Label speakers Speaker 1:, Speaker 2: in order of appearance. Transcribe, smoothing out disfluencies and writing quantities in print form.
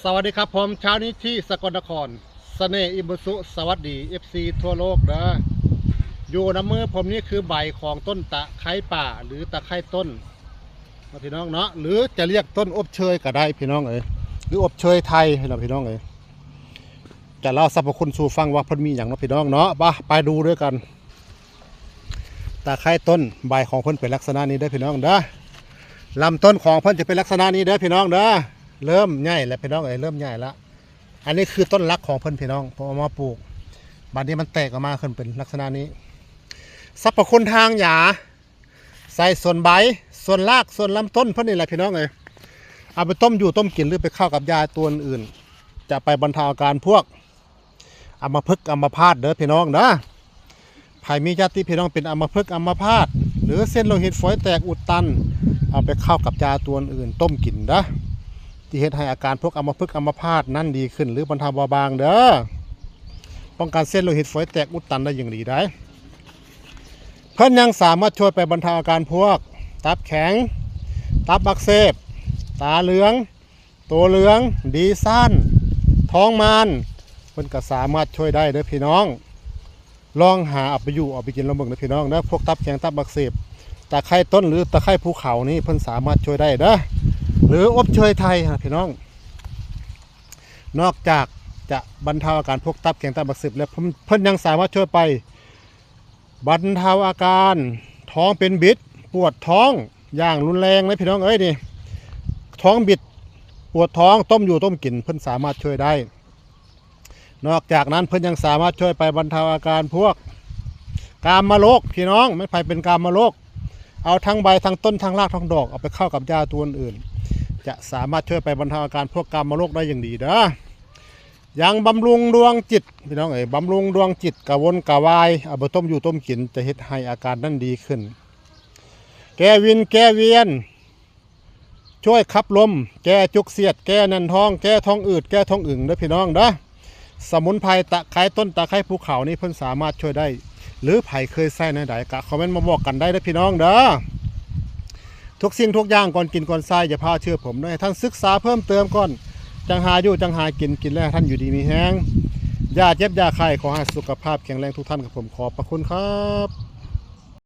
Speaker 1: สวัสดีครับผมเช้านี้ที่สกลนครเสน่ห์อิบุสุสวัสดี FC ทั่วโลกนะอยู่ในมือผมนี่คือใบของต้นตะไคร้ป่าหรือตะไคร้ต้นพี่น้องเนาะหรือจะเรียกต้นอบเชยก็ได้พี่น้องเอ๋ยหรืออบเชยไทยพี่น้องเอ๋ยจะเล่าสรรพคุณสู่ฟังว่าเพิ่นมีอย่างเนาะพี่น้องเนาะไปดูด้วยกันตะไคร้ต้นใบของเพิ่นเป็นลักษณะนี้ได้พี่น้องเด้อลำต้นของเพิ่นจะเป็นลักษณะนี้เด้อพี่น้องเด้อเริ่มใหญ่แล้วพี่น้องเอ๋ยเริ่มใหญ่แล้วอันนี้คือต้นรักของเพิ่นพี่น้องผมเอามาปลูกบัดนี้มันแตกออกมาขึ้นเป็นลักษณะนี้สรรพคุณทางหญ้าใส่ส่วนใบส่วนรากส่วนลำต้นเพิ่นนี่แหละพี่น้องเอ๋ยเอาไปต้มอยู่ต้มกินหรือไปเข้ากับยาตัวอื่นจะไปบรรเทาอาการพวกอัมพฤกษ์อัมพาตเด้อพี่น้องนะใครมีญาติพี่น้องเป็นอัมพฤกษ์อัมพาตหรือเส้นโลหิตฝอยแตกอุดตันเอาไปเข้ากับยาตัวอื่นต้มกินนะที่เฮ็ดให้อาการพวกอัมพฤกษ์อัมพาตนั้นดีขึ้นหรือบรรเทาเบาบางเด้อป้องกันเส้นโลหิตฝอยแตกอุดตันได้อย่างดีได้เพิ่นยังสามารถช่วยไปบรรเทาอาการพวกตับแข็งตับอักเสบตาเหลืองตัวเหลืองดีสั้นท้องมันเพิ่นก็สามารถช่วยได้เด้อพี่น้องลองหาเอาไปอยู่เอาไปกินลองเบิ่งนะพี่น้องนะพวกตับแข็งตับอักเสบตะไคร้ต้นหรือตะไคร้ภูเขานี่เพิ่นสามารถช่วยได้เด้อหรืออบเชยไทยนะพี่น้องนอกจากจะบรรเทาอาการพวกตับแข็งตับอักเสบแล้วเพิ่นยังสามารถช่วยไปบรรเทาอาการท้องเป็นบิดปวดท้องอย่างรุนแรงเลยพี่น้องเอ้ยนี่ท้องบิดปวดท้องต้มอยู่ต้มกินเพิ่นสามารถช่วยได้นอกจากนั้นเพิ่นยังสามารถช่วยไปบรรเทาอาการพวกกามโรคพี่น้องไม่ไผเป็นกามโรคเอาทั้งใบทั้งต้นทั้งรากทั้งดอกเอาไปเข้ากับยาตัวอื่นจะสามารถช่วยไปบรรเทาอาการพวกกามโรคได้อย่างดีเด้อยังบำรุงดวงจิตพี่น้องบำรุงดวงจิตกะวนกะวายเอาไปต้มอยู่ต้มกินจะเฮ็ดให้อาการนั้นดีขึ้นแก้วินแก้เวียนช่วยขับลมแก้จุกเสียดแก้แน่นท้องแก้ท้องอืดแก้ท้องอึ่งเด้อพี่น้องเด้อสมุนไพรตะไคร้ต้นตะไคร้ภูเขานี่เพิ่นสามารถช่วยได้หรือไผเคยใส่ในใดกะคอมเมนต์มาบอกกันได้เด้อพี่น้องเด้อทุกสิ่งทุกอย่างก่อนกินก่อนใส่อย่าพาเชื่อผมด้วยท่านศึกษาเพิ่มเติมก่อนจังหาอยู่จังหากินแล้วท่านอยู่ดีมีแห้งอย่าเจ็บอย่าไข้ขอให้สุขภาพแข็งแรงทุกท่านกับผมขอบพระคุณครับ